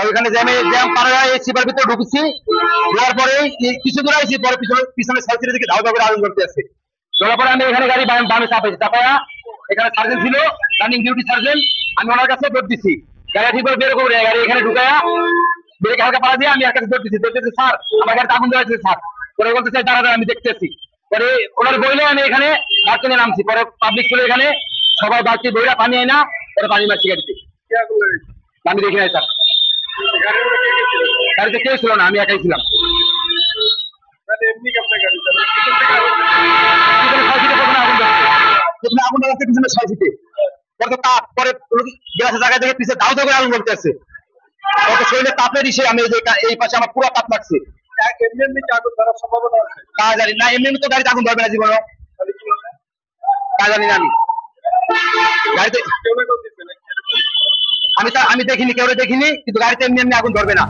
ওইখানে জ্যাম পার হয়ে সিপার ভিতরে ঢুকছি, ঢোকার পরে কিছু দূর আসছি, পরে পিছনে সাইকেলের দিকে ধাও ধাও করে আগুন করতে আসছে। ধরার পরে আমি এখানে গাড়ি বামে চাপাইছি, চাপায়া এখানে সার্জেন্ট ছিল, রানিং ডিউটি সার্জেন্ট, আমি ওনার কাছে দৌড় দিচ্ছি, গাড়ি ঠিক করে বের করে গাড়ি এখানে ঢুকায়া ব্রেক হালকা পাড়া দিয়ে আমি আর কাছে দৌড় দিচ্ছি, স্যার আমার গাড়িতে আগুন দেওয়া হয়েছে স্যার। পরে বলতে চাই দাঁড়া আমি দেখতেছি। পরে ওনার বইলে আমি এখানে বাড়তি নামছি, পরে পাবলিক ছিল এখানে, সবাই বাড়তি বইরা পানি আয় না, পরে পানি মারছি গাড়িতে। আমি দেখি নাই স্যার, গাড়িতে কেউ ছিল না, আমি একাই ছিলাম। আগুন ধরছে পিছনে 6 ফিটে, পরে জায়গা থেকে পিছিয়ে ধাও ধাও করে আগুন করতে আসছে। শরীরে তাপের ইসে আমি এই পাশে আমার পুরো তাপ লাগছে। তা জানি না, এমনি তো গাড়িতে আগুন ধরবে না জীবনে, তা জানি না। আমি গাড়িতে আমি দেখিনি, কেউ দেখিনি, কিন্তু গাড়িতে এমনি এমনি আগুন ধরবে না।